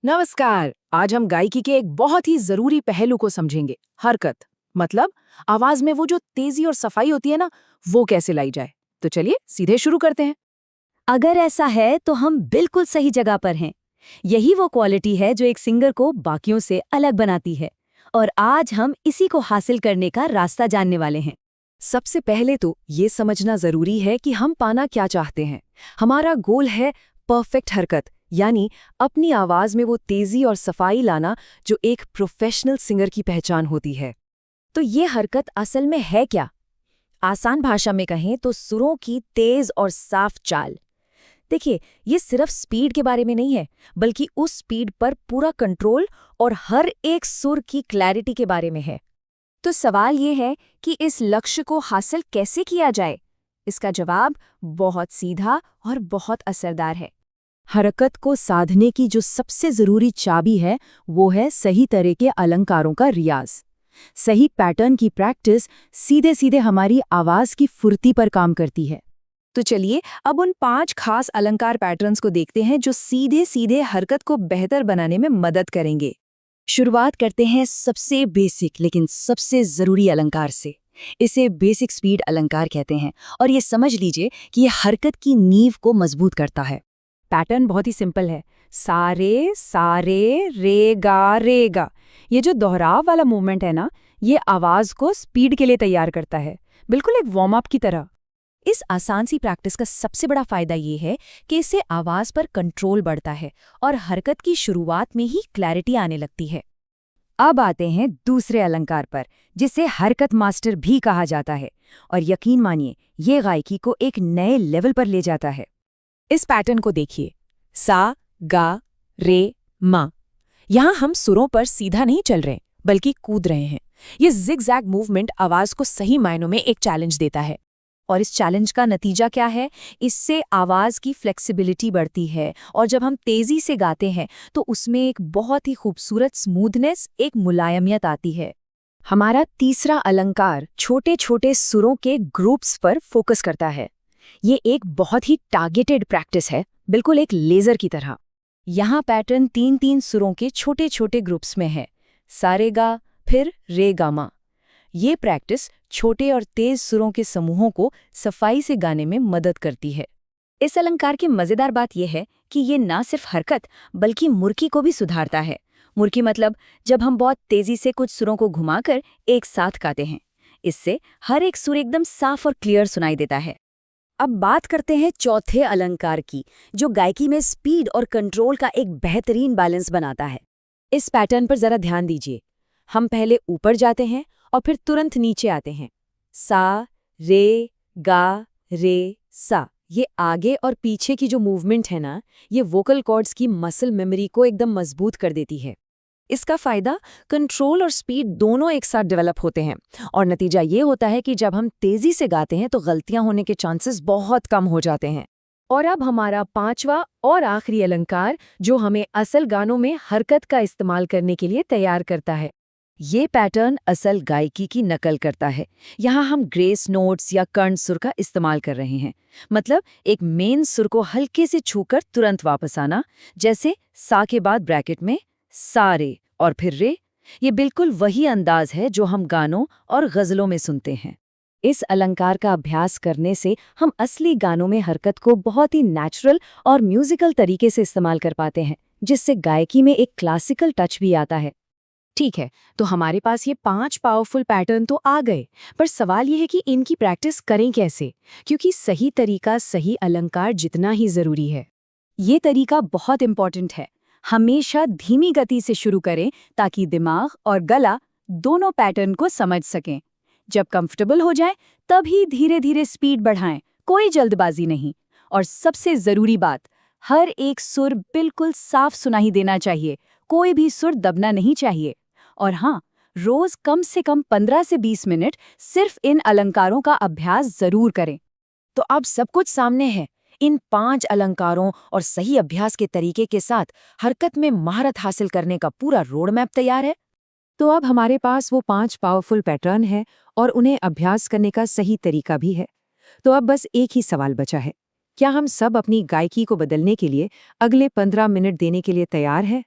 नमस्कार। आज हम गायकी के एक बहुत ही जरूरी पहलू को समझेंगे, हरकत। मतलब आवाज में वो जो तेजी और सफाई होती है ना, वो कैसे लाई जाए। तो चलिए सीधे शुरू करते हैं। अगर ऐसा है तो हम बिल्कुल सही जगह पर हैं। यही वो क्वालिटी है जो एक सिंगर को बाकियों से अलग बनाती है। और आज हम इसी को हासिल करने का रास्ता जानने वाले हैं। सबसे पहले तो ये समझना जरूरी है कि हम पाना क्या चाहते हैं। हमारा गोल है परफेक्ट हरकत, यानी अपनी आवाज में वो तेजी और सफाई लाना जो एक प्रोफेशनल सिंगर की पहचान होती है। तो ये हरकत असल में है क्या? आसान भाषा में कहें तो सुरों की तेज और साफ चाल। देखिए, ये सिर्फ स्पीड के बारे में नहीं है, बल्कि उस स्पीड पर पूरा कंट्रोल और हर एक सुर की क्लैरिटी के बारे में है। तो सवाल ये है कि इस लक्ष्य को हासिल कैसे किया जाए? इसका जवाब बहुत सीधा और बहुत असरदार है। हरकत को साधने की जो सबसे जरूरी चाबी है, वो है सही तरह के अलंकारों का रियाज। सही पैटर्न की प्रैक्टिस सीधे सीधे हमारी आवाज की फुर्ती पर काम करती है। तो चलिए अब उन 5 खास अलंकार पैटर्न्स को देखते हैं जो सीधे सीधे हरकत को बेहतर बनाने में मदद करेंगे। शुरुआत करते हैं सबसे बेसिक लेकिन सबसे जरूरी अलंकार से। इसे बेसिक स्पीड अलंकार कहते हैं और ये समझ लीजिए कि ये हरकत की नींव को मजबूत करता है। पैटर्न बहुत ही सिंपल है, सारे सारे रे गा। ये जो दोहराव वाला मूवमेंट है ना, ये आवाज को स्पीड के लिए तैयार करता है, बिल्कुल एक वार्म अप की तरह। इस आसान सी प्रैक्टिस का सबसे बड़ा फायदा ये है कि इससे आवाज पर कंट्रोल बढ़ता है और हरकत की शुरुआत में ही क्लैरिटी आने लगती है। अब आते हैं दूसरे अलंकार पर, जिसे हरकत मास्टर भी कहा जाता है, और यकीन मानिए ये गायकी को एक नए लेवल पर ले जाता है। इस पैटर्न को देखिए, सा गा रे मा। यहाँ हम सुरों पर सीधा नहीं चल रहे बल्कि कूद रहे हैं। ये जिग-जैग मूवमेंट आवाज को सही मायनों में एक चैलेंज देता है। और इस चैलेंज का नतीजा क्या है? इससे आवाज की फ्लेक्सिबिलिटी बढ़ती है और जब हम तेजी से गाते हैं तो उसमें एक बहुत ही खूबसूरत स्मूथनेस, एक मुलायमियत आती है। हमारा तीसरा अलंकार छोटे छोटे सुरों के ग्रुप्स पर फोकस करता है। ये एक बहुत ही टारगेटेड प्रैक्टिस है, बिल्कुल एक लेजर की तरह। यहाँ पैटर्न 3-3 सुरों के छोटे छोटे ग्रुप्स में है, सारेगा फिर रे गामा। ये प्रैक्टिस छोटे और तेज सुरों के समूहों को सफाई से गाने में मदद करती है। इस अलंकार की मजेदार बात यह है कि ये ना सिर्फ हरकत बल्कि मुर्की को भी सुधारता है। मुर्की मतलब जब हम बहुत तेजी से कुछ सुरों को घुमाकर एक साथ गाते हैं, इससे हर एक सुर एकदम साफ और क्लियर सुनाई देता है। अब बात करते हैं चौथे अलंकार की, जो गायकी में स्पीड और कंट्रोल का एक बेहतरीन बैलेंस बनाता है। इस पैटर्न पर जरा ध्यान दीजिए। हम पहले ऊपर जाते हैं और फिर तुरंत नीचे आते हैं। सा रे गा रे सा। ये आगे और पीछे की जो मूवमेंट है ना, ये वोकल कॉर्ड्स की मसल मेमोरी को एकदम मजबूत कर देती है। इसका फायदा कंट्रोल और स्पीड दोनों एक साथ डेवलप होते हैं और नतीजा ये होता है कि जब हम तेजी से गाते हैं तो गलतियां होने के चांसेस बहुत कम हो जाते हैं। और अब हमारा 5वां और आखिरी अलंकार, जो हमें असल गानों में हरकत का इस्तेमाल करने के लिए तैयार करता है। ये पैटर्न असल गायकी की नकल करता है। यहाँ हम ग्रेस नोट्स या कर्ण सुर का इस्तेमाल कर रहे हैं। मतलब एक मेन सुर को हल्के से छूकर तुरंत वापस आना, जैसे सा के बाद ब्रैकेट में सारे और फिर रे। ये बिल्कुल वही अंदाज है जो हम गानों और गजलों में सुनते हैं। इस अलंकार का अभ्यास करने से हम असली गानों में हरकत को बहुत ही नेचुरल और म्यूजिकल तरीके से इस्तेमाल कर पाते हैं, जिससे गायकी में एक क्लासिकल टच भी आता है। ठीक है, तो हमारे पास ये 5 पावरफुल पैटर्न तो आ गए, पर सवाल ये है कि इनकी प्रैक्टिस करें कैसे, क्योंकि सही तरीका सही अलंकार जितना ही जरूरी है। ये तरीका बहुत इंपॉर्टेंट है। हमेशा धीमी गति से शुरू करें ताकि दिमाग और गला दोनों पैटर्न को समझ सकें। जब कंफर्टेबल हो जाए तभी धीरे धीरे स्पीड बढ़ाएं, कोई जल्दबाजी नहीं। और सबसे जरूरी बात, हर एक सुर बिल्कुल साफ सुनाई देना चाहिए, कोई भी सुर दबना नहीं चाहिए। और हाँ, रोज कम से कम 15 से 20 मिनट सिर्फ इन अलंकारों का अभ्यास जरूर करें। तो अब सब कुछ सामने है। इन 5 अलंकारों और सही अभ्यास के तरीके के साथ हरकत में महारत हासिल करने का पूरा रोड मैप तैयार है। तो अब हमारे पास वो 5 पावरफुल पैटर्न है और उन्हें अभ्यास करने का सही तरीका भी है। तो अब बस एक ही सवाल बचा है, क्या हम सब अपनी गायकी को बदलने के लिए अगले 15 मिनट देने के लिए तैयार हैं?